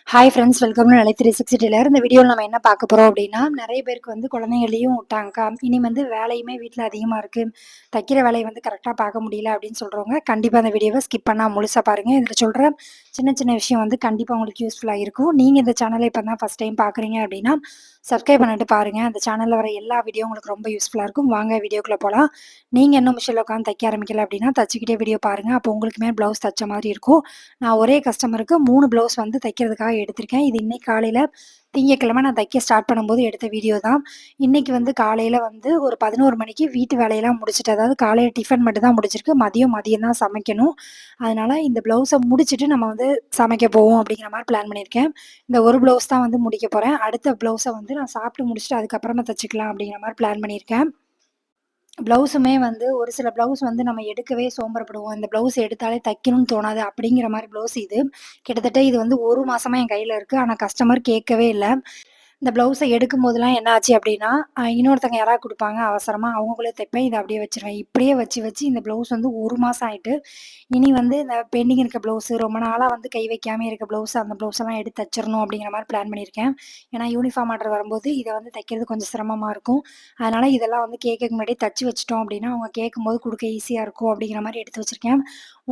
Hi friends, welcome to நிலை 360 Taylor. இந்த வீடியோவில் நம்ம என்ன பார்க்க போகிறோம் அப்படின்னா, நிறைய பேருக்கு வந்து குழந்தைங்களையும் விட்டாங்கக்கா, இனி வந்து வேலையுமே வீட்டில் அதிகமாக இருக்குது, தைக்கிற வேலையை வந்து கரெக்டாக பார்க்க முடியல அப்படின்னு சொல்கிறவங்க கண்டிப்பாக அந்த வீடியோவை ஸ்கிப் பண்ணால் முழுசாக பாருங்கள். இதில் சொல்கிற சின்ன சின்ன விஷயம் வந்து கண்டிப்பாக உங்களுக்கு யூஸ்ஃபுல்லாக இருக்கும். நீங்கள் இந்த சேனலை இப்போ தான் ஃபஸ்ட் டைம் பார்க்குறீங்க அப்படின்னா சப்ஸ்கிரைப் பண்ணிட்டு பாருங்கள். அந்த சேனலில் வர எல்லா வீடியோ உங்களுக்கு ரொம்ப யூஸ்ஃபுல்லாக இருக்கும். வாங்க வீடியோக்குள்ளே போகலாம். நீங்கள் இன்னும் மிஷினில் உட்காந்து தைக்க ஆரம்பிக்கல அப்படின்னா தச்சுக்கிட்டே வீடியோ பாருங்கள். அப்போ உங்களுக்குமே ப்ளவுஸ் தைச்ச மாதிரி இருக்கும். நான் ஒரே கஸ்டமருக்கு 3 ப்ளவுஸ் வந்து தைக்கிறதுக்காக எடுத்திருக்கேன். இது இன்னைக்கு காலையில திங்கட்கிழமை நான் தைக்க ஸ்டார்ட் பண்ணும்போது எடுத்த வீடியோ தான். இன்னைக்கு வந்து காலையில வந்து ஒரு 11 மணிக்கு வீட்டு வேலையெல்லாம் முடிச்சுட்டு, அதாவது காலையில டிஃபன் மட்டும் தான் முடிச்சிருக்கு. மதியம் தான் சமைக்கணும். அதனால இந்த ப்ளவுஸை முடிச்சுட்டு நம்ம வந்து சமைக்க போவோம் அப்படிங்கிற மாதிரி பிளான் பண்ணியிருக்கேன். இந்த ஒரு ப்ளவுஸ் தான் வந்து முடிக்க போகிறேன். அடுத்த ப்ளவுஸை வந்து நான் சாப்பிட்டு முடிச்சுட்டு அதுக்கப்புறமா தைச்சிக்கலாம் அப்படிங்கிற மாதிரி பிளான் பண்ணியிருக்கேன். ப்ளவுஸுமே வந்து ஒரு சில ப்ளவுஸ் வந்து நம்ம எடுக்கவே சோம்பரப்படுவோம். இந்த ப்ளவுஸ் எடுத்தாலே தைக்கணும்னு தோணாது அப்படிங்கிற மாரி ப்ளவுஸ் இது. கிட்டத்தட்ட இது வந்து 1 மாசமா என் கையில இருக்கு. ஆனா கஸ்டமர் கேட்கவே இல்ல. இந்த ப்ளவுஸ எடுக்கும்போதெல்லாம் என்ன ஆச்சு அப்டின்னா, இன்னொருத்தங்க யாராவது குடுப்பாங்க அவசரமா அவங்களுக்குள்ளே தைப்பேன். இத அப்படியே வச்சுருவேன். இப்படியே வச்சு இந்த ப்ளவுஸ் வந்து 1 மாசம் ஆயிட்டு. இனி வந்து இந்த பெண்டிங் இருக்க ப்ளவுஸு, ரொம்ப நாளா வந்து கை வைக்காமயே இருக்க ப்ளவுஸு, அந்த ப்ளவுஸெல்லாம் எடுத்து தச்சிரணும் அப்படிங்கிற மாரி பிளான் பண்ணியிருக்கேன். ஏன்னா யூனிஃபார்ம் ஆர்டர் வரும்போது இத வந்து தைக்கிறது கொஞ்சம் சிரமமா இருக்கும். அதனால இதெல்லாம் வந்து கேட்கறக்கு முன்னாடியே தச்சு வச்சுட்டோம் அப்படின்னா, அவங்க கேட்கும்போது குடுக்க ஈஸியா இருக்கும் அப்படிங்கிற மாரி எடுத்து வச்சிருக்கேன்.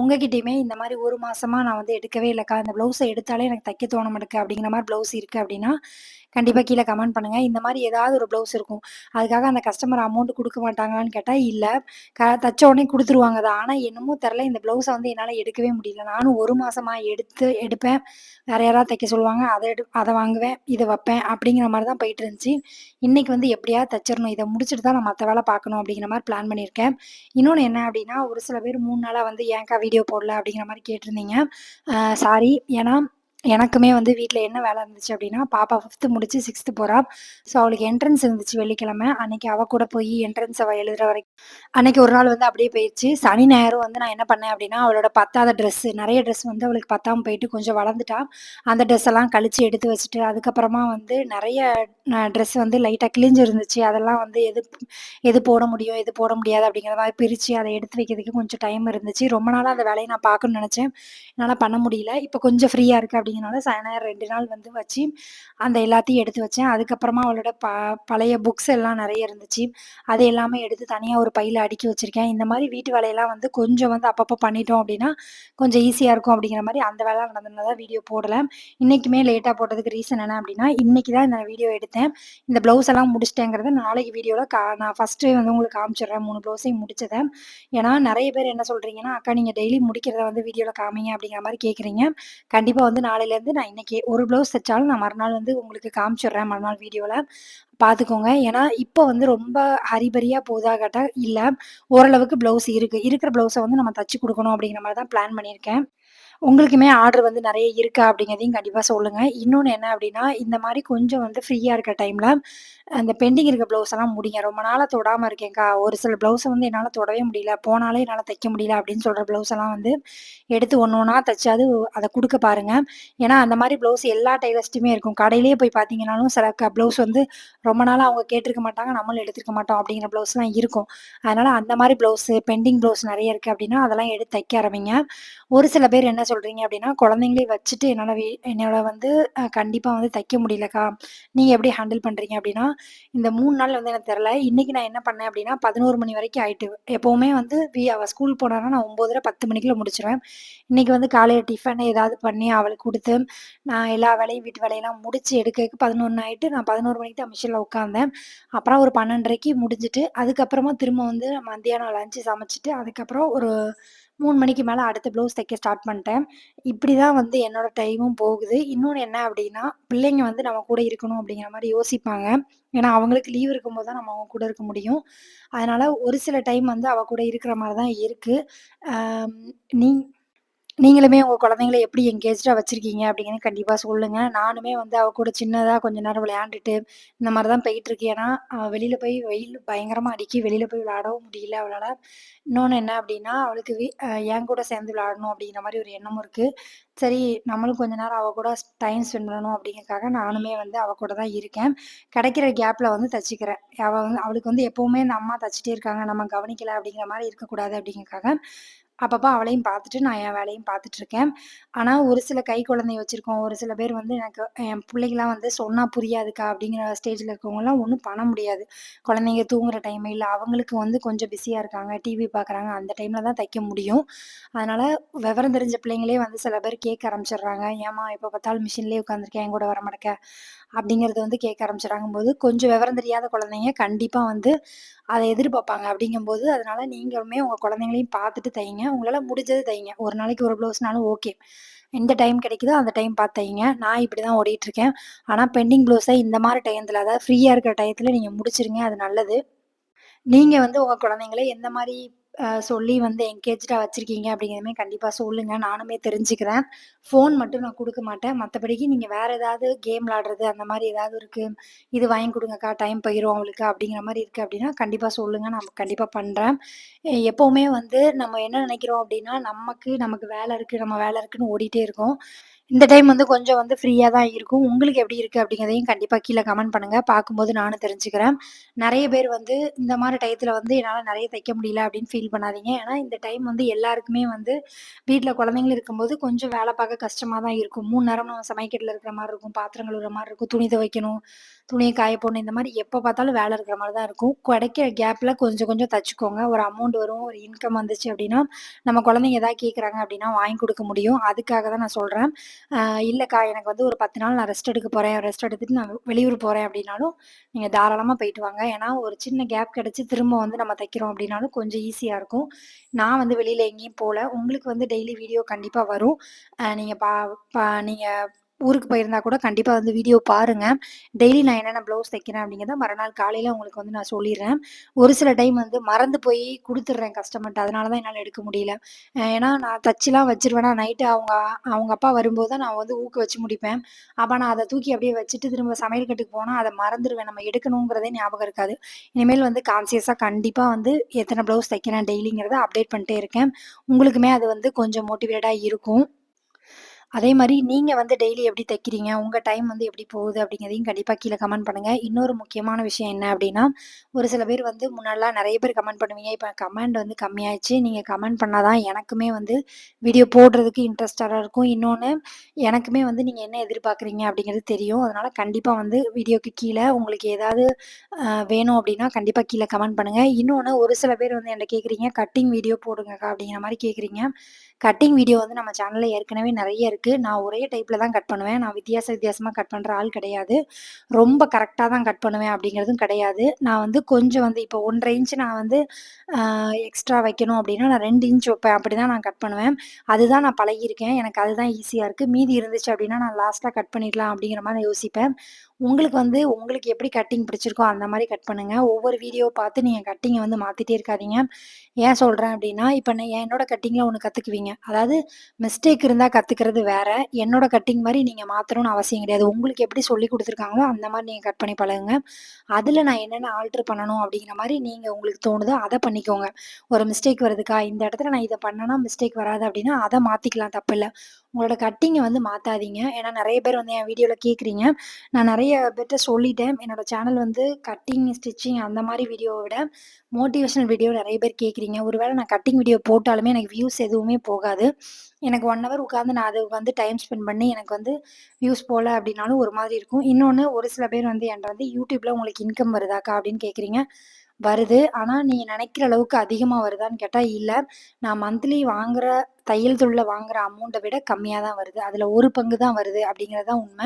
உங்ககிட்டயுமே இந்த மாரி 1 மாசமா நான் வந்து எடுக்கவே இல்லக்கா, இந்த ப்ளவுஸ எடுத்தாலே எனக்கு தைக்க தோண மாட்டுக்கு அப்படிங்கிற மாரி ப்ளவுஸ் இருக்கு அப்படின்னா, கண்டிப்பா கீழ கமெண்ட் பண்ணுங்க. இந்த மாரி ஏதாவது ஒரு ப்ளவுஸ் இருக்கும். அதுக்காக அந்த கஸ்டமர் அமௌண்ட் குடுக்க மாட்டாங்களான்னு கேட்டா, இல்ல. தச்ச உடனே குடுத்துருவாங்க தான். ஆனா என்னமோ தெர்ல, இந்த ப்ளவுஸ வந்து என்னால எடுக்கவே முடியல. நானும் 1 மாசமா எடுப்பேன். வேற யாராவது தைக்க சொல்லுவாங்க. அத வாங்குவேன், இத வப்பேன் அப்படிங்கிற மாரி தான் போயிட்டு இருந்துச்சு. இன்னைக்கு வந்து எப்படியாவது தச்சிரணும். இத முடிச்சுட்டு தான் நான் மத்த வேல பார்க்கணும் அப்படிங்கிற மாரி பிளான் பண்ணியிருக்கேன். இன்னொன்னு என்ன அப்படின்னா, ஒரு சில பேர் 3 நாளா வந்து ஏன்க்கா வீடியோ போடல அப்படிங்கிற மாரி கேட்டிருந்தீங்க. சாரி. ஏன்னா எனக்குமே வந்து வீட்ல என்ன வேலை இருந்துச்சு அப்டின்னா, பாப்பா 5த் முடிச்சு 6த் போறா. ஸோ அவளுக்கு என்ட்ரன்ஸ் இருந்துச்சு வெள்ளிக்கிழமை. அன்னைக்கு அவ கூட போய் என்ட்ரன்ஸ் அவ எழுதுற வரைக்கும் அன்னைக்கு ஒரு நாள் வந்து அப்படியே போயிருச்சு. சனி, ஞாயிறும் வந்து நான் என்ன பண்ணேன் அப்படின்னா, அவளோட பத்தாத ட்ரெஸ்ஸு நெறைய ட்ரெஸ் வந்து அவளுக்கு பத்தாம போயிட்டு கொஞ்சம் வளர்ந்துட்டா. அந்த ட்ரெஸ் எல்லாம் கழிச்சு எடுத்து வச்சுட்டு, அதுக்கப்புறமா வந்து நெறைய ட்ரெஸ் வந்து லைட்டா கிழிஞ்சு இருந்துச்சு. அதெல்லாம் வந்து எது எது போட முடியும், எது போட முடியாது அப்படிங்கிற மாரி பிரிச்சு அத எடுத்து வைக்கிறதுக்கு கொஞ்சம் டைம் இருந்துச்சு. ரொம்ப நாளா அந்த வேலைய நான் பார்க்கணும்னு நெனச்சேன். என்னால பண்ண முடியல. இப்ப கொஞ்சம் ஃப்ரீயா இருக்கு அப்படிங்கிறனால சனி, ஞாயிறு 2 நாள் வந்து வச்சு, அந்த எல்லாத்தையும் எடுத்து வச்சேன். அதுக்கப்புறமா அவளோட பழைய புக்ஸ் எல்லாம் நெறைய இருந்துச்சு. அது எல்லாமே எடுத்து தனியா ஒரு பையில அடுக்கி வச்சிருக்கேன். இந்த மாரி வீட்டு வேலையெல்லாம் வந்து கொஞ்சம் வந்து அப்பப்போ பண்ணிட்டோம் அப்படின்னா, கொஞ்சம் ஈஸியா இருக்கும் அப்படிங்கிற மாரி அந்த வேலை நடந்ததுனால தான் வீடியோ போடல. இன்னைக்குமே லேட்டா போட்டதுக்கு ரீசன் என்ன அப்படின்னா, இன்னைக்கு தான் இந்த வீடியோ எடுத்தேன். இந்த ப்ளவுஸ் எல்லாம் முடிச்சுட்டேங்கிறத நாளைக்கு வீடியோல நான் ஃபர்ஸ்ட்டே வந்து உங்களுக்கு காமிச்சிடுறேன் 3 ப்ளவுஸையும் முடிச்சத. ஏன்னா நெறைய பேர் என்ன சொல்றீங்கன்னா, "அக்கா நீங்க டெய்லி முடிக்கிறத வந்து வீடியோல காமிங்க" அப்படிங்கிற மாரி கேட்குறீங்க. கண்டிப்பா வந்து நாளையிலேருந்து நான் இன்னைக்கு ஒரு ப்ளவுஸ் தச்சாலும் நான் மறுநாள் வந்து உங்களுக்கு காமிச்சிடுறேன் மறுநாள் வீடியோல. பார்த்துக்கோங்க. ஏன்னா, இப்போ வந்து ரொம்ப ஹரிபரியா போதா கேட்டா இல்ல. ஓரளவுக்கு ப்ளவுஸ் இருக்கு. இருக்கிற ப்ளவுஸ வந்து நம்ம தச்சு குடுக்கணும் அப்படிங்கிற மாரி தான் பிளான் பண்ணியிருக்கேன். உங்களுக்குமே ஆர்டர் வந்து நெறைய இருக்கா? அப்படிங்கிறதையும் கண்டிப்பா சொல்லுங்க. இன்னொன்னு என்ன அப்படின்னா, இந்த மாரி கொஞ்சம் வந்து ஃப்ரீயா இருக்க டைம்ல, அந்த பெண்டிங் இருக்க ப்ளவுஸ் எல்லாம் முடிங்க. ரொம்ப நாளா தொடாம இருக்கேன்க்கா. ஒரு சில ப்ளவுஸ வந்து என்னால தொடவே முடியல. போனாலே என்னால தைக்க முடியல அப்படின்னு சொல்ற ப்ளவுஸ் எல்லாம் வந்து எடுத்து ஒண்ணு ஒண்ணா தச்சாவது அத குடுக்க பாருங்க. ஏன்னா, அந்த மாரி ப்ளவுஸ் எல்லா டெய்லர்ஸ்ட்டயுமே இருக்கும். கடையிலேயே போய் பார்த்தீங்கன்னாலும் சில ப்ளவுஸ் வந்து ரொம்ப நாளா அவங்க கேட்டிருக்க மாட்டாங்க. நம்மளும் எடுத்திருக்க மாட்டோம் அப்படிங்கிற ப்ளவுஸ்லாம் இருக்கும். அதனால அந்த மாரி ப்ளவுஸு, பெண்டிங் ப்ளவுஸ் நெறைய இருக்கு அப்படின்னா, அதெல்லாம் எடுத்து தைக்க ஆரம்பிங்க. ஒரு சில பேர் என்ன சொல்றீங்க அப்படின்னா, குழந்தைங்களையும் வச்சுட்டு என்னோட வந்து கண்டிப்பா வந்து தைக்க முடியலக்கா. நீங்க எப்படி ஹேண்டில் பண்றீங்க அப்படின்னா, இந்த 3 நாள் வந்து எனக்கு தெரியல. இன்னைக்கு நான் என்ன பண்ணேன் அப்படின்னா, 11 மணி வரைக்கும் ஆயிட்டு. எப்பவுமே வந்து அவ ஸ்கூல் போனான்னா நான் 9:30, 10 மணிக்குள்ள முடிச்சுருவேன். இன்னைக்கு வந்து காலையில டிஃபன் ஏதாவது பண்ணி அவளுக்கு குடுத்து, நான் எல்லா வேலையும் வீட்டு வேலையெல்லாம் முடிச்சு எடுக்கறதுக்கு 11 ஆயிட்டு, நான் 11 மணிக்கு தான் மிஷின்ல உட்காந்தேன். அப்புறம் ஒரு 12:30க்கு முடிஞ்சுட்டு, அதுக்கப்புறமா திரும்ப வந்து மத்தியானம் லஞ்ச் சமைச்சுட்டு, அதுக்கப்புறம் ஒரு 3 மணிக்கு மேல அடுத்த ப்ளவுஸ் தைக்க ஸ்டார்ட் பண்ணிட்டேன். இப்படிதான் வந்து என்னோட டைமும் போகுது. இன்னொன்னு என்ன அப்படின்னா, பிள்ளைங்க வந்து நம்ம கூட இருக்கணும் அப்படிங்கிற மாரி யோசிப்பாங்க. ஏன்னா, அவங்களுக்கு லீவ் இருக்கும்போது தான் நம்ம அவங்க கூட இருக்க முடியும். அதனால ஒரு சில டைம் வந்து அவ கூட இருக்கிற மாரி தான் இருக்கு. அம் நீ நீங்களுமே உங்க குழந்தைங்கள எப்படி என்கேஜ்டா வச்சிருக்கீங்க அப்படிங்கிறத கண்டிப்பா சொல்லுங்க. நானுமே வந்து அவ கூட சின்னதா கொஞ்ச நேரம் விளையாண்டுட்டு, இந்த மாரி தான் போயிட்டுருக்கு. ஏன்னா, வெளியில போய் வெயில் பயங்கரமா அடிக்கி வெளியில போய் விளையாடவும் முடியல அவளால. இன்னொன்னு என்ன அப்படின்னா, அவளுக்கு என் கூட சேர்ந்து விளையாடணும் அப்படிங்கிற மாரி ஒரு எண்ணமும் இருக்கு. சரி, நம்மளும் கொஞ்ச நேரம் அவ கூட டைம் ஸ்பெண்ட் பண்ணணும் அப்படிங்கிறதுக்காக நானுமே வந்து அவ கூட தான் இருக்கேன். கிடைக்கிற கேப்ல வந்து தச்சுக்கிறேன். அவளுக்கு வந்து எப்பவுமே இந்த அம்மா தச்சுட்டே இருக்காங்க, நம்ம கவனிக்கல அப்படிங்கிற மாரி இருக்கக்கூடாது அப்படிங்கிறதுக்காக அப்பப்ப அவளையும் பார்த்துட்டு, நான் என் வேலையும் பார்த்துட்டுருக்கேன். ஆனா, ஒரு சில கை குழந்தை வச்சிருக்கோம். ஒரு சில பேர் வந்து எனக்கு என் பிள்ளைங்கலாம் வந்து சொன்னா புரியாதுக்கா அப்படிங்கிற ஸ்டேஜ்ல இருக்கவங்கலாம் ஒண்ணும் பண்ண முடியாது. குழந்தைங்க தூங்குற டைம், இல்ல அவங்களுக்கு வந்து கொஞ்சம் பிஸியா இருக்காங்க, டிவி பார்க்குறாங்க, அந்த டைம்ல தான் தைக்க முடியும். அதனால விவரம் தெரிஞ்ச பிள்ளைங்களே வந்து சில பேர் கேட்க ஆரம்பிச்சுடுறாங்க. "ஏம்மா எப்ப பார்த்தாலும் மிஷின்லயே உட்காந்துருக்க, என் கூட வரமாட்டேக்க" அப்படிங்கிறது வந்து கேட்க ஆரம்பிச்சுடுறாங்கும்போது, கொஞ்சம் விவரம் தெரியாத குழந்தைங்க கண்டிப்பா வந்து அத எதிர்பார்ப்பாங்க. அப்படிங்கும்போது, அதனால நீங்களுமே உங்க குழந்தைங்களையும் பார்த்துட்டு தைங்க. உங்களால முடிஞ்சது தைங்க. ஒரு நாளைக்கு ஒரு ப்ளவுஸ்னாலும் ஓகே. எந்த டைம் கிடைக்குதோ அந்த டைம் பார்த்து தைங்க. நான் இப்படிதான் ஓடிட்டுருக்கேன். ஆனா பெண்டிங் ப்ளவுஸ இந்த மாரி டயத்துல, அதாவது ஃப்ரீயா இருக்கிற டயத்துல நீங்க முடிச்சிருங்க. அது நல்லது. நீங்க வந்து உங்க குழந்தைங்கள எந்த மாரி சொல்லி வந்து என்கேஜ்டா வச்சிருக்கீங்க அப்படிங்கிறதுமே கண்டிப்பா சொல்லுங்க. நானுமே தெரிஞ்சுக்கிறேன். ஃபோன் மட்டும் நான் குடுக்க மாட்டேன். மத்தபடிக்கு நீங்க வேற ஏதாவது கேம் விளையாடுறது அந்த மாரி ஏதாவது இருக்கு. இது வாங்கி குடுங்கக்கா, டைம் போயிரும் அவளுக்கு அப்படிங்கிற மாரி இருக்கு அப்படின்னா, கண்டிப்பா சொல்லுங்க. நான் கண்டிப்பா பண்றேன். எப்பவுமே வந்து நம்ம என்ன நினைக்கிறோம் அப்படின்னா, நமக்கு வேலை இருக்கு, நம்ம வேலை இருக்குன்னு ஓடிட்டே இருக்கோம். இந்த டைம் வந்து கொஞ்சம் வந்து ஃப்ரீயா தான் இருக்கும். உங்களுக்கு எப்படி இருக்கு அப்படிங்கிறதையும் கண்டிப்பா கீழ கமெண்ட் பண்ணுங்க. பார்க்கும்போது நானும் தெரிஞ்சுக்கிறேன். நெறைய பேர் வந்து இந்த மாரி டயத்துல வந்து என்னால நெறைய தைக்க முடியல அப்படின்னு ஃபீல் பண்ணாதீங்க. ஏன்னா இந்த டைம் வந்து எல்லாருக்குமே வந்து வீட்ல குழந்தைங்களும் இருக்கும்போது கொஞ்சம் வேல பார்க்க கஷ்டமா தான் இருக்கும். 3 நேரம் நம்ம சமையக்கட்டுல இருக்கிற மாரி இருக்கும். பாத்திரம் கழுவுற மாரி இருக்கும். துணி துவைக்கணும், துணிய காய போடணும். இந்த மாரி எப்ப பார்த்தாலும் வேல இருக்கிற மாரி தான் இருக்கும். கிடைக்கிற கேப்ல கொஞ்சம் கொஞ்சம் தச்சுக்கோங்க. ஒரு அமௌண்ட் வரும். ஒரு இன்கம் வந்துச்சு அப்படின்னா, நம்ம குழந்தைங்க ஏதாவது கேட்குறாங்க அப்படின்னா வாங்கி குடுக்க முடியும். அதுக்காக தான் நான் சொல்றேன். அ இல்லக்கா எனக்கு வந்து ஒரு 10 நாள் நான் ரெஸ்ட் எடுக்க போறேன். ரெஸ்ட் எடுத்துட்டு நான் வெளியூர் போறேன் அப்படின்னாலும், நீங்க தாராளமா போயிட்டு வாங்க. ஏன்னா, ஒரு சின்ன கேப் கிடைச்சு திரும்ப வந்து நம்ம தைக்கிறோம் அப்படின்னாலும் கொஞ்சம் ஈஸியா இருக்கும். நான் வந்து வெளியில எங்கேயும் போல. உங்களுக்கு வந்து டெய்லி வீடியோ கண்டிப்பா வரும். நீங்க பா பா நீங்க ஊருக்கு போயிருந்தா கூட கண்டிப்பா வந்து வீடியோ பாருங்க. டெய்லி நான் என்னென்ன ப்ளவுஸ் தைக்கிறேன் அப்படிங்கிறத மறுநாள் காலையில உங்களுக்கு வந்து நான் சொல்லிர்றேன். ஒரு சில டைம் வந்து மறந்து போய் குடுத்துடுறேன் கஸ்டமர்ட்ட. அதனால தான் என்னால எடுக்க முடியல. ஏன்னா நான் தச்சுலாம் வச்சுருவேனா, நைட்டு அவங்க அவங்க அப்பா வரும்போது தான் நான் வந்து ஊக்கு வச்சு முடிப்பேன். அப்ப நான் அத தூக்கி அப்படியே வச்சுட்டு திரும்ப சமையல் கட்டுக்கு போனா அத மறந்துருவேன். நம்ம எடுக்கணுங்கிறதே ஞாபகம் இருக்காது. இனிமேல் வந்து கான்ஷியஸா கண்டிப்பா வந்து எத்தன ப்ளவுஸ் தைக்கிறேன் டெய்லிங்கிறத அப்டேட் பண்ணிட்டே இருக்கேன். உங்களுக்குமே அது வந்து கொஞ்சம் மோட்டிவேட்டா இருக்கும். அதே மாரி நீங்க வந்து டெய்லி எப்படி தைக்கிறீங்க? உங்க டைம் வந்து எப்படி போகுது? அப்படிங்கிறதையும் கண்டிப்பா கீழ கமெண்ட் பண்ணுங்க. இன்னொரு முக்கியமான விஷயம் என்ன அப்படின்னா, ஒரு சில பேர் வந்து முன்னாடிலாம் நெறைய பேர் கமெண்ட் பண்ணுவீங்க. இப்ப கமெண்ட் வந்து கம்மியாயிருச்சு. நீங்க கமெண்ட் பண்ணா தான் எனக்குமே வந்து வீடியோ போடுறதுக்கு இன்ட்ரெஸ்டடா இருக்கும். இன்னொன்னு எனக்குமே வந்து நீங்க என்ன எதிர்பார்க்குறீங்க அப்படிங்கிறது தெரியும். அதனால கண்டிப்பா வந்து வீடியோக்கு கீழ உங்களுக்கு ஏதாவது வேணும் அப்படின்னா கண்டிப்பா கீழ கமெண்ட் பண்ணுங்க. இன்னொன்னு ஒரு சில பேர் வந்து என்ட்ட கேட்குறீங்க, கட்டிங் வீடியோ போடுங்கக்கா அப்படிங்கிற மாரி கேட்குறீங்க. கட்டிங் வீடியோ வந்து நம்ம சேனல்ல ஏற்கனவே நெறைய இருக்கு. நான் ஒரே டைப்ல தான் கட் பண்ணுவேன். நான் வித்தியாசமா கட் பண்ற ஆள் கிடையாது. ரொம்ப கரெக்ட்டா தான் கட் பண்ணுவேன் அப்படிங்கிறதும் கிடையாது. நான் வந்து கொஞ்சம் வந்து இப்போ 1 1/2 இன்ச் நான் வந்து எக்ஸ்ட்ரா வைக்கணும் அப்படின்னா, நான் 2 இன்ச் வைப்பேன். அப்படிதான் நான் கட் பண்ணுவேன். அதுதான் நான் பழகியிருக்கேன். எனக்கு அதுதான் ஈஸியா இருக்கு. மீதி இருந்துச்சு அப்படின்னா, நான் லாஸ்ட்டா கட் பண்ணிடலாம் அப்படிங்கிற மாரி யோசிப்பேன். உங்களுக்கு எப்படி கட்டிங் பிடிச்சிருக்கோ அந்த மாரி கட் பண்ணுங்க. ஒவ்வொரு வீடியோ பார்த்து நீங்க கட்டிங்க வந்து மாத்திட்டே இருக்காதீங்க. ஏன் சொல்றேன் அப்டின்னா, இப்ப என்னோட கட்டிங்ல ஒண்ணு கத்துக்குவீங்க. அதாவது மிஸ்டேக் இருந்தா கத்துக்கிறது வேற. என்னோட கட்டிங் மாரி நீங்க மாத்தணும்னு அவசியம் கிடையாது. உங்களுக்கு எப்படி சொல்லிக் குடுத்துருக்காங்களோ, அந்த மாரி நீங்க கட் பண்ணி பழகுங்க. அதுல நான் என்னென்ன ஆல்டர் பண்ணணும் அப்படிங்கிற மாரி நீங்க உங்களுக்கு தோணுதோ அத பண்ணிக்கோங்க. ஒரு மிஸ்டேக் வருதுக்கா, இந்த இடத்துல நான் இத பண்ணனா மிஸ்டேக் வராது அப்படின்னா, அத மாத்திக்கலாம் தப்பில்ல. உங்களோட கட்டிங்க வந்து மாத்தாதீங்க. ஏன்னா நெறைய பேர் வந்து என் வீடியோல கேட்குறீங்க. நான் நெறைய பேர்ட்ட சொல்லிட்டேன். என்னோட சேனல் வந்து கட்டிங், ஸ்டிச்சிங் அந்த மாரி வீடியோவ விட மோட்டிவேஷனல் வீடியோ நெறைய பேர் கேட்குறீங்க. ஒரு வேள நான் கட்டிங் வீடியோ போட்டாலுமே எனக்கு வியூஸ் எதுவுமே போகாது. எனக்கு 1 ஹவர் உட்காந்து நான் அது வந்து டைம் ஸ்பெண்ட் பண்ணி எனக்கு வந்து வியூஸ் போல அப்டின்னாலும் ஒரு மாதிரி இருக்கும். இன்னொன்னு ஒரு சில பேர் வந்து என்ட்ட வந்து "யூடியூப்ல உங்களுக்கு இன்கம் வருதாக்கா?" அப்டின்னு கேட்குறீங்க. வருது. ஆனா நீங்க நெனைக்கிற அளவுக்கு அதிகமா வருதான்னு கேட்டா இல்ல. நான் மந்த்லி வாங்குற தையல் தொழில்ல வாங்குற அமௌண்ட்ட விட கம்மியா தான் வருது. அதுல ஒரு பங்கு தான் வருது அப்டிங்கிறது தான் உண்ம.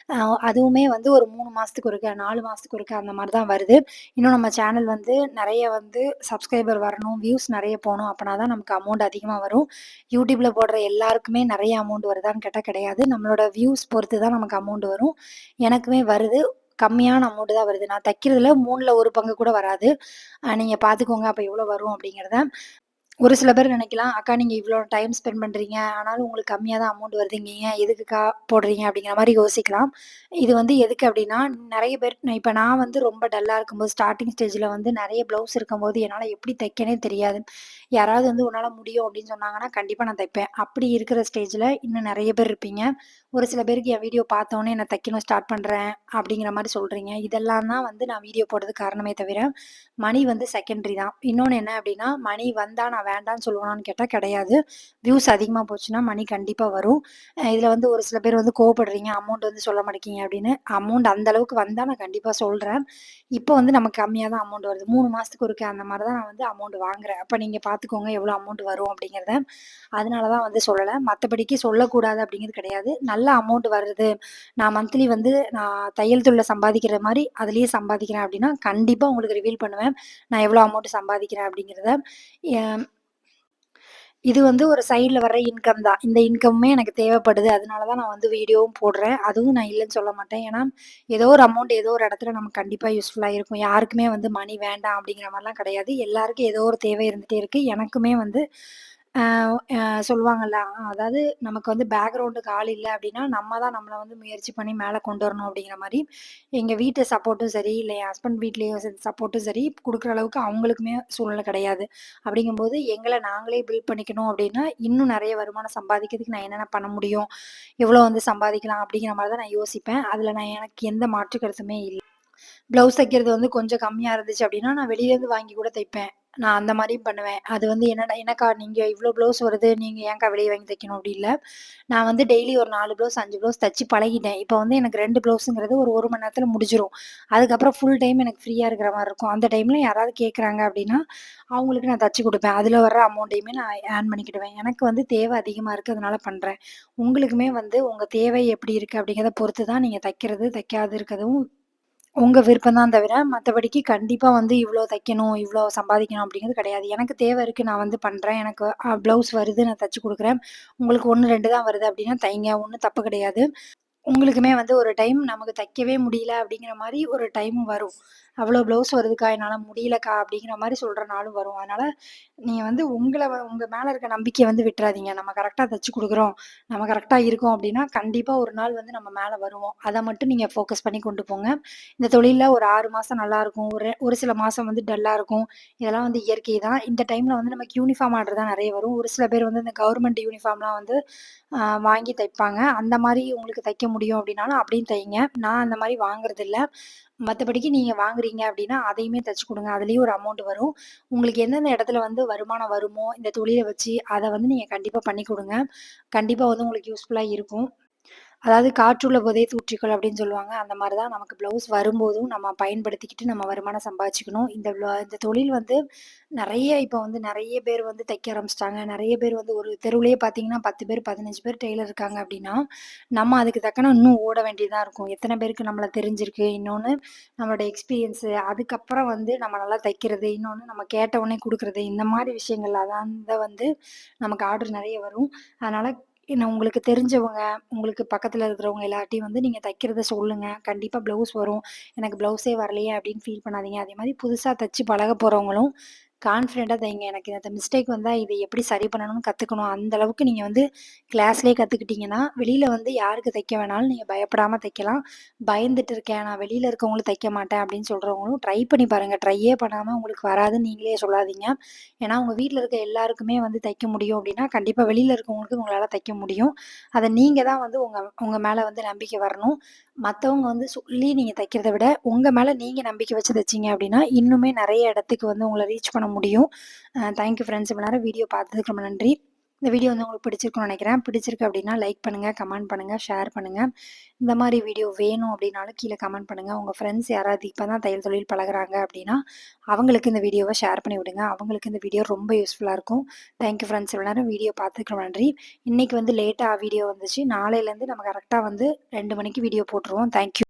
அ அதுவுமே வந்து ஒரு 3 மாசத்துக்கு ஒருக்கா, 4 மாசத்துக்கு ஒருக்கா அந்த மாரி தான் வருது. இன்னும் நம்ம சேனல் வந்து நெறைய வந்து சப்ஸ்கிரைபர் வரணும், வியூஸ் நெறைய போணும். அப்பனா தான் நமக்கு அமௌண்ட் அதிகமா வரும். YouTubeல போடுற எல்லாருக்குமே நெறைய அமௌண்ட் வருதான்னு கேட்டா கிடையாது. நம்மளோட வியூஸ் பொறுத்து தான் நமக்கு அமௌண்ட் வரும். எனக்குமே வருது. கம்மியான அமௌண்ட் தான் வருது. நான் தைக்கிறதுல 3ல 1 பங்கு கூட வராது. நீங்க பார்த்துக்கோங்க அப்ப எவ்வளோ வரும் அப்படிங்கிறத. ஒரு சில பேர் நினைக்கலாம், "அக்கா நீங்க இவ்ளோ டைம் ஸ்பெண்ட் பண்றீங்க. ஆனாலும் உங்களுக்கு கம்மியா தான் அமௌண்ட் வருதுங்கீங்க. எதுக்குக்கா போடுறீங்க?" அப்படிங்கிற மாரி யோசிக்கலாம். இது வந்து எதுக்கு அப்படின்னா, நெறைய பேர் இப்ப நான் வந்து ரொம்ப டல்லா இருக்கும்போது, ஸ்டார்ட்டிங் ஸ்டேஜ்ல வந்து நெறைய ப்ளவுஸ் இருக்கும்போது, என்னால எப்படி தைக்கன்னே தெரியாது. யாராவது வந்து "உன்னால முடியும்" அப்படின்னு சொன்னாங்கன்னா, கண்டிப்பா நான் தைப்பேன். அப்படி இருக்கிற ஸ்டேஜ்ல இன்னும் நெறைய பேர் இருப்பீங்க. ஒரு சில பேருக்கு என் வீடியோ பார்த்தோனே, "நான் தைக்கணும் ஸ்டார்ட் பண்றேன்" அப்படிங்கிற மாரி சொல்றீங்க. இதெல்லாம் தான் வந்து நான் வீடியோ போடுறதுக்கு காரணமே தவிர, மணி வந்து செகண்டரி தான். இன்னொன்னு என்ன அப்படின்னா, மணி வந்தா நான் வேண்டான்னு சொல்லுவானான்னு கேட்டா கிடையாது. வியூஸ் அதிகமா போச்சுன்னா மணி கண்டிப்பா வரும். இதுல வந்து ஒரு சில பேர் வந்து கோவப்படுறீங்க, அமௌண்ட் வந்து சொல்ல மாட்டேங்கிறீங்க அப்படின்னு. அமௌண்ட் அந்த அளவுக்கு வந்தா நான் கண்டிப்பா சொல்றேன். இப்போ வந்து நமக்கு கம்மியா தான் அமௌண்ட் வருது. 3 மாசத்துக்கு ஒருக்கா அந்த மாரி தான் நான் வந்து அமௌண்ட் வாங்குறேன். அப்ப நீங்க பார்த்துக்கோங்க எவ்வளோ அமௌண்ட் வரும் அப்படிங்கிறத. அதனால தான் வந்து சொல்லல. மத்தபடிக்கு சொல்லக்கூடாது அப்படிங்கிறது கிடையாது. நல்ல அமௌண்ட் வருது. நான் மந்த்லி வந்து நான் தையல் தொழில்ல சம்பாதிக்கிற மாரி அதிலேயே சம்பாதிக்கிறேன் அப்படின்னா, கண்டிப்பா உங்களுக்கு ரிவீல் பண்ணுவேன். நான் எவ்வளோ அமௌண்ட் சம்பாதிக்கிறேன் அப்படிங்கிறத. எ இது வந்து ஒரு சைட்ல வர்ற இன்கம் தான். இந்த இன்கமுமே எனக்கு தேவைப்படுது. அதனால தான் நான் வந்து வீடியோவும் போடுறேன். அதுவும் நான் இல்லன்னு சொல்ல மாட்டேன். ஏன்னா, ஏதோ ஒரு அமௌண்ட் ஏதோ ஒரு இடத்துல நமக்கு கண்டிப்பா யூஸ்ஃபுல்லா இருக்கும். யாருக்குமே வந்து மணி வேண்டாம் அப்படிங்கிற மாரிலாம் கிடையாது. எல்லாருக்கும் ஏதோ ஒரு தேவை இருந்துட்டே இருக்கு. எனக்குமே வந்து அ அ சொல்லுவாங்கல்ல, அதாவது நமக்கு வந்து பேக்கிரவுண்டுக்கு ஆள் இல்ல அப்படின்னா, நம்ம தான் நம்மள வந்து முயற்சி பண்ணி மேல கொண்டு வரணும் அப்படிங்கிற மாரி, எங்க வீட்டு சப்போர்ட்டும் சரி, இல்ல என் ஹஸ்பண்ட் வீட்லயும் சப்போர்ட்டும் சரி, குடுக்குற அளவுக்கு அவங்களுக்குமே சூழ்நிலை கிடையாது. அப்படிங்கும்போது எங்கள நாங்களே பில்ட் பண்ணிக்கணும் அப்படின்னா, இன்னும் நெறைய வருமானம் சம்பாதிக்கிறதுக்கு நான் என்னென்ன பண்ண முடியும்? எவ்வளோ வந்து சம்பாதிக்கலாம்? அப்படிங்கிற மாரி தான் நான் யோசிப்பேன். அதுல எனக்கு எந்த மாற்று கருத்துமே இல்ல. ப்ளவுஸ் தைக்கிறது வந்து கொஞ்சம் கம்மியா இருந்துச்சு அப்டின்னா, நான் வெளிலேருந்து வாங்கி கூட தைப்பேன். நான் அந்த மாரியும் பண்ணுவேன். அது வந்து என்னடா "என்னக்கா நீங்க இவ்ளோ ப்ளவுஸ் வருது, நீங்க ஏன்க்கா வெளிய வாங்கி தைக்கணும்?" அப்டி இல்ல. நான் வந்து டெய்லி ஒரு 4 ப்ளவுஸ், 5 ப்ளவுஸ் தச்சு பழகிட்டேன். இப்போ வந்து எனக்கு 2 ப்ளவுஸுங்கிறது ஒரு 1 மணி நேரத்தில முடிஞ்சிரும். அதுக்கப்புறம் ஃபுல் டைம் எனக்கு ஃப்ரீயா இருக்கிற மாரி இருக்கும். அந்த டைம்ல யாராவது கேட்குறாங்க அப்டின்னா, அவங்களுக்கு நான் தச்சு குடுப்பேன். அதில வர அமௌண்ட்டயுமே நான் ஏர்ன் பண்ணிக்கிடுவேன். எனக்கு வந்து தேவை அதிகமா இருக்கு. அதனால பண்றேன். உங்களுக்குமே வந்து உங்க தேவை எப்டி இருக்கு அப்டிங்கிறத பொறுத்து தான் நீங்க தைக்கிறது, தைக்காது இருக்கதும் உங்க விருப்பம் தான் தவிர, மத்தபடிக்கு கண்டிப்பா வந்து இவ்ளோ தைக்கணும், இவ்ளோ சம்பாதிக்கணும் அப்படிங்கிறது கிடையாது. எனக்கு தேவை இருக்கு, நான் வந்து பண்றேன். எனக்கு ப்ளவுஸ் வருது, நான் தச்சு குடுக்குறேன். உங்களுக்கு 1, 2 தான் வருது அப்படின்னா தைங்க. ஒண்ணும் தப்பு கிடையாது. உங்களுக்குமே வந்து ஒரு டைம் நமக்கு தைக்கவே முடியல அப்படிங்கிற மாரி ஒரு டைம் வரும். "அவ்வளோ ப்ளவுஸ் வருதுக்கா, என்னால முடியலக்கா" அப்படிங்கிற மாரி சொல்ற நாளும் வரும். அதனால நீங்க வந்து உங்க மேல இருக்க நம்பிக்கைய வந்து விட்டுறாதீங்க. நம்ம கரெக்ட்டா தச்சு குடுக்குறோம், நம்ம கரெக்ட்டா இருக்கோம் அப்படின்னா, கண்டிப்பா ஒரு நாள் வந்து நம்ம மேல வருவோம். அத மட்டும் நீங்க ஃபோக்கஸ் பண்ணி கொண்டு போங்க. இந்த தொழில்ல ஒரு 6 மாசம் நல்லாருக்கும். ஒரு ஒரு சில மாசம் வந்து டல்லா இருக்கும். இதெல்லாம் வந்து இயற்கை தான். இந்த டைம்ல வந்து நமக்கு யூனிஃபார்ம் ஆர்டர் தான் நெறைய வரும். ஒரு சில பேர் வந்து இந்த கவர்மெண்ட் யூனிஃபார்ம்லாம் வந்து வாங்கி தைப்பாங்க. அந்த மாரி உங்களுக்கு தைக்க முடியும் அப்டின்னாலும் அப்டியும் தைங்க. நான் அந்த மாரி வாங்குறதில்ல. மத்தபடிக்கு நீங்க வாங்குறீங்க அப்டின்னா, அதையுமே தச்சு குடுங்க. அதுலயும் ஒரு அமௌண்ட் வரும். உங்களுக்கு எந்தெந்த இடத்துல வந்து வருமானம் வருமோ, இந்த தொழில வச்சு அத வந்து நீங்க கண்டிப்பா பண்ணி குடுங்க. கண்டிப்பா வந்து உங்களுக்கு யூஸ்ஃபுல்லா இருக்கும். அதாவது "காற்றுள்ள போதே தூற்றிக்கொள்" அப்படின்னு சொல்லுவாங்க. அந்த மாரி தான் நமக்கு ப்ளவுஸ் வரும்போதும் நம்ம பயன்படுத்திக்கிட்டு நம்ம வருமானம் சம்பாதிச்சுக்கணும். இந்த தொழில் வந்து நெறைய இப்போ வந்து நெறைய பேர் வந்து தைக்க ஆரம்பிச்சுட்டாங்க. நெறைய பேர் வந்து ஒரு தெருவுலயே பார்த்தீங்கன்னா 10 பேர், 15 பேர் டெய்லர் இருக்காங்க அப்படின்னா, நம்ம அதுக்கு தக்கன இன்னும் ஓட வேண்டியதா இருக்கும். எத்தன பேருக்கு நம்மள தெரிஞ்சிருக்கு. இன்னொன்னு நம்மளோட எக்ஸ்பீரியன்ஸு, அதுக்கப்புறம் வந்து நம்ம நல்லா தைக்கிறது, இன்னொன்னு நம்ம கேட்ட உடனே குடுக்குறது, இந்த மாரி விஷயங்கள்ல தான் வந்து நமக்கு ஆர்டர் நெறைய வரும். அதனால என்ன உங்களுக்கு தெரிஞ்சவங்க, உங்களுக்கு பக்கத்துல இருக்கிறவங்க எல்லார்ட்டயும் வந்து நீங்க தைக்கிறத சொல்லுங்க. கண்டிப்பா ப்ளவுஸ் வரும். எனக்கு ப்ளவுஸே வரலையே அப்படின்னு ஃபீல் பண்ணாதீங்க. அதே மாரி புதுசா தச்சு பழக போறவங்களும் கான்ஃபிடென்ட்டா தைங்க. எனக்கு இந்த மிஸ்டேக் வந்தா இத எப்படி சரி பண்ணணும்னு கத்துக்கணும். அந்த அளவுக்கு நீங்க வந்து கிளாஸ்லயே கத்துக்கிட்டீங்கன்னா, வெளியில வந்து யாருக்கு தைக்க வேணாலும் நீங்க பயப்படாம தைக்கலாம். பயந்துட்டு இருக்கேன், நான் வெளியில இருக்கவங்களுக்கு தைக்க மாட்டேன் அப்படின்னு சொல்றவங்களும் ட்ரை பண்ணி பாருங்க. ட்ரையே பண்ணாம உங்களுக்கு வராதுன்னு நீங்களே சொல்லாதீங்க. ஏன்னா, உங்க வீட்ல இருக்க எல்லாருக்குமே வந்து தைக்க முடியும் அப்படின்னா, கண்டிப்பா வெளியில இருக்கவங்களுக்கு உங்களால தைக்க முடியும். அத நீங்க தான் வந்து உங்க உங்க மேல வந்து நம்பிக்கை வரணும். மத்தவங்க வந்து சொல்லி நீங்க தைக்கிறத விட, உங்க மேல நீங்க நம்பிக்கை வச்சு தைச்சீங்க அப்படின்னா, இன்னுமே நெறைய இடத்துக்கு வந்து உங்கள ரீச் பண்ண முடியும். Thank you friends. இவ்வளோ நேரம் வீடியோ பார்த்ததுக்கு ரொம்ப நன்றி. இந்த வீடியோ வந்து உங்களுக்கு பிடிச்சிருக்கும்னு நெனைக்கிறேன். பிடிச்சிருக்கு அப்படின்னா லைக் பண்ணுங்க, கமெண்ட் பண்ணுங்க, ஷேர் பண்ணுங்க. இந்த மாரி வீடியோ வேணும் அப்படின்னாலும் கீழ கமெண்ட் பண்ணுங்க. உங்க ஃப்ரெண்ட்ஸ் யாராவது இப்ப தான் தையல் தொழில் பழகுறாங்க அப்படின்னா, அவங்களுக்கு இந்த வீடியோவ ஷேர் பண்ணி விடுங்க. அவங்களுக்கு இந்த வீடியோ ரொம்ப யூஸ்ஃபுல்லா இருக்கும். Thank you friends. இவ்வளோ நேரம் வீடியோ பார்த்ததுக்கு ரொம்ப நன்றி. இன்னைக்கு வந்து லேட்டா வீடியோ வந்துச்சு. நாளையிலேருந்து நம்ம கரெக்ட்டா வந்து 2 மணிக்கு வீடியோ போட்டுருவோம். Thank you.